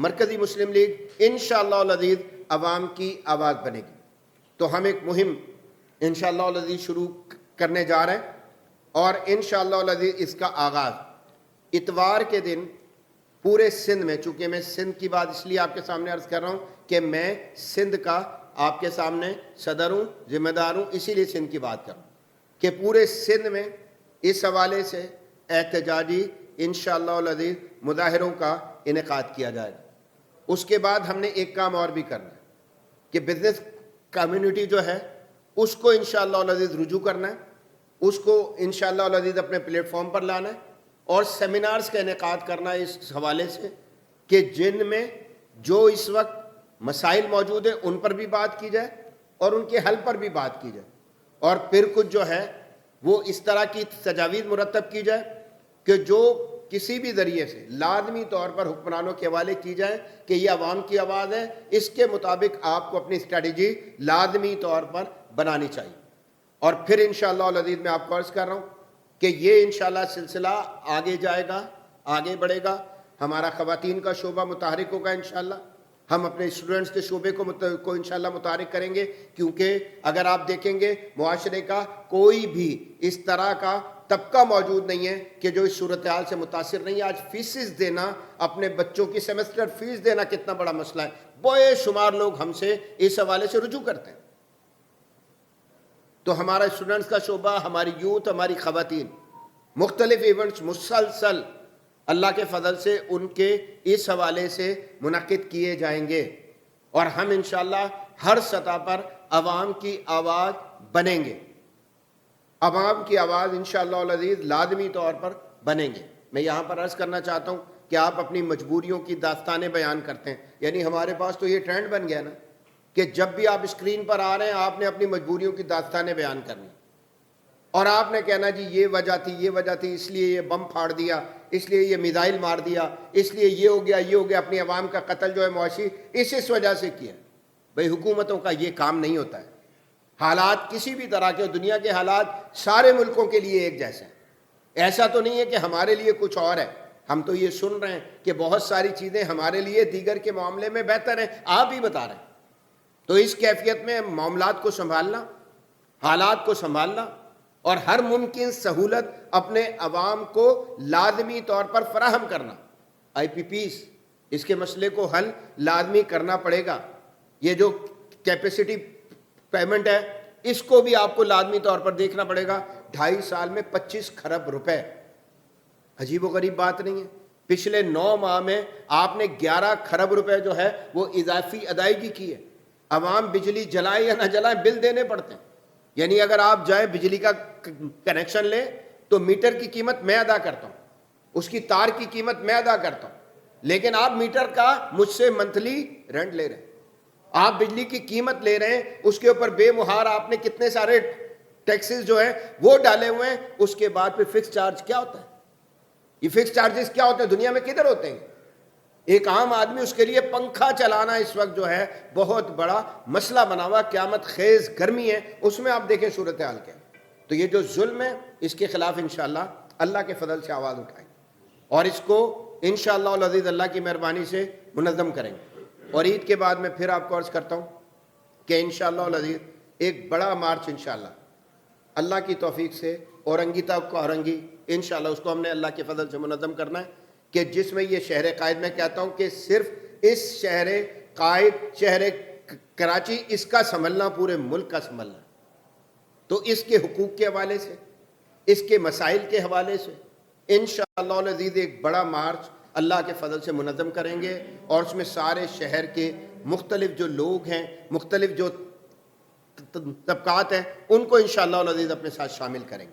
مرکزی مسلم لیگ انشاءاللہ العزیز عوام کی آواز بنے گی۔ تو ہم ایک مہم انشاءاللہ العزیز شروع کرنے جا رہے ہیں، اور انشاءاللہ العزیز اس کا آغاز اتوار کے دن پورے سندھ میں، چونکہ میں سندھ کی بات اس لیے آپ کے سامنے عرض کر رہا ہوں کہ میں سندھ کا آپ کے سامنے صدر ہوں، ذمہ دار ہوں، اسی لیے سندھ کی بات کر رہا ہوں کہ پورے سندھ میں اس حوالے سے احتجاجی انشاءاللہ العزیز مظاہروں کا انعقاد کیا جائے گا۔ اس کے بعد ہم نے ایک کام اور بھی کرنا ہے کہ بزنس کمیونٹی جو ہے اس کو انشاءاللہ العزیز رجوع کرنا ہے، اس کو انشاءاللہ العزیز اپنے پلیٹ فارم پر لانا ہے، اور سیمینارز کا انعقاد کرنا ہے اس حوالے سے کہ جن میں جو اس وقت مسائل موجود ہیں ان پر بھی بات کی جائے اور ان کے حل پر بھی بات کی جائے، اور پھر کچھ جو ہے وہ اس طرح کی تجاویز مرتب کی جائے کہ جو کسی بھی ذریعے سے لازمی طور پر حکمرانوں کے حوالے کی جائے کہ یہ عوام کی آواز ہے، اس کے مطابق آپ کو اپنی اسٹریٹجی لازمی طور پر بنانی چاہیے۔ اور پھر انشاءاللہ العزیز میں آپ کو عرض کر رہا ہوں کہ یہ انشاءاللہ سلسلہ آگے جائے گا، آگے بڑھے گا، ہمارا خواتین کا شعبہ متحرک ہوگا انشاءاللہ، ہم اپنے اسٹوڈنٹس کے شعبے کو انشاءاللہ متحرک کریں گے، کیونکہ اگر آپ دیکھیں گے معاشرے کا کوئی بھی اس طرح کا طبقہ موجود نہیں ہے کہ جو اس صورتحال سے متاثر نہیں ہے۔ آج فیسز دینا، اپنے بچوں کی سیمسٹر فیس دینا کتنا بڑا مسئلہ ہے، بے شمار لوگ ہم سے اس حوالے سے رجوع کرتے ہیں۔ تو ہمارا اسٹوڈنٹس کا شعبہ، ہماری یوتھ، ہماری خواتین مختلف ایونٹس مسلسل اللہ کے فضل سے ان کے اس حوالے سے منعقد کیے جائیں گے، اور ہم انشاءاللہ ہر سطح پر عوام کی آواز بنیں گے، عوام کی آواز انشاءاللہ العزیز لازمی طور پر بنیں گے۔ میں یہاں پر عرض کرنا چاہتا ہوں کہ آپ اپنی مجبوریوں کی داستانیں بیان کرتے ہیں، یعنی ہمارے پاس تو یہ ٹرینڈ بن گیا نا کہ جب بھی آپ اسکرین پر آ رہے ہیں آپ نے اپنی مجبوریوں کی داستانیں بیان کرنی، اور آپ نے کہنا جی یہ وجہ تھی، یہ وجہ تھی، اس لیے یہ بم پھاڑ دیا، اس لیے یہ میزائل مار دیا، اس لیے یہ ہو گیا، یہ ہو گیا، اپنی عوام کا قتل جو ہے معاشی اس وجہ سے کیا۔ بھئی حکومتوں کا یہ کام نہیں ہوتا ہے، حالات کسی بھی طرح کے، دنیا کے حالات سارے ملکوں کے لیے ایک جیسے ہیں، ایسا تو نہیں ہے کہ ہمارے لیے کچھ اور ہے۔ ہم تو یہ سن رہے ہیں کہ بہت ساری چیزیں ہمارے لیے دیگر کے معاملے میں بہتر ہیں، آپ ہی بتا رہے ہیں۔ تو اس کیفیت میں معاملات کو سنبھالنا، حالات کو سنبھالنا، اور ہر ممکن سہولت اپنے عوام کو لازمی طور پر فراہم کرنا، آئی پی پیز اس کے مسئلے کو حل لازمی کرنا پڑے گا۔ یہ جو کیپیسٹی پیمنٹ ہے اس کو بھی آپ کو لازمی طور پر دیکھنا پڑے گا۔ 2.5 سال میں 25 کھرب روپے، عجیب و غریب بات نہیں ہے۔ پچھلے 9 ماہ میں آپ نے 11 کھرب روپے جو ہے وہ اضافی ادائیگی کی ہے۔ عوام بجلی جلائیں یا نہ جلائیں بل دینے پڑتے ہیں، یعنی اگر آپ جائیں بجلی کا کنیکشن لیں تو میٹر کی قیمت میں ادا کرتا ہوں، اس کی تار کی قیمت میں ادا کرتا ہوں، لیکن آپ میٹر کا مجھ سے منتھلی رینٹ لے رہے ہیں، آپ بجلی کی قیمت لے رہے ہیں، اس کے اوپر بے مہار آپ نے کتنے سارے ٹیکسز جو ہیں وہ ڈالے ہوئے ہیں، اس کے بعد پھر فکس چارج کیا ہوتا ہے؟ یہ فکس چارجز کیا ہوتے ہیں؟ دنیا میں کدھر ہوتے ہیں؟ ایک عام آدمی اس کے لیے پنکھا چلانا اس وقت جو ہے بہت بڑا مسئلہ بنا ہوا، قیامت خیز گرمی ہے، اس میں آپ دیکھیں صورتحال کیا ہے۔ تو یہ جو ظلم ہے اس کے خلاف انشاءاللہ اللہ کے فضل سے آواز اٹھائیں، اور اس کو انشاءاللہ العزیز اللہ کی مہربانی سے منظم کریں گے۔ اور عید کے بعد میں پھر آپ کو عرض کرتا ہوں کہ انشاءاللہ العزیز ایک بڑا مارچ انشاءاللہ اللہ کی توفیق سے اورنگی تک اورنگی انشاءاللہ اس کو ہم نے اللہ کے فضل سے منظم کرنا ہے، کہ جس میں یہ شہر قائد میں کہتا ہوں کہ صرف اس شہر قائد، شہر کراچی، اس کا سنبھلنا پورے ملک کا سنبھلنا، تو اس کے حقوق کے حوالے سے، اس کے مسائل کے حوالے سے انشاءاللہ العزیز ایک بڑا مارچ اللہ کے فضل سے منظم کریں گے، اور اس میں سارے شہر کے مختلف جو لوگ ہیں، مختلف جو طبقات ہیں، ان کو انشاءاللہ العزیز اپنے ساتھ شامل کریں گے۔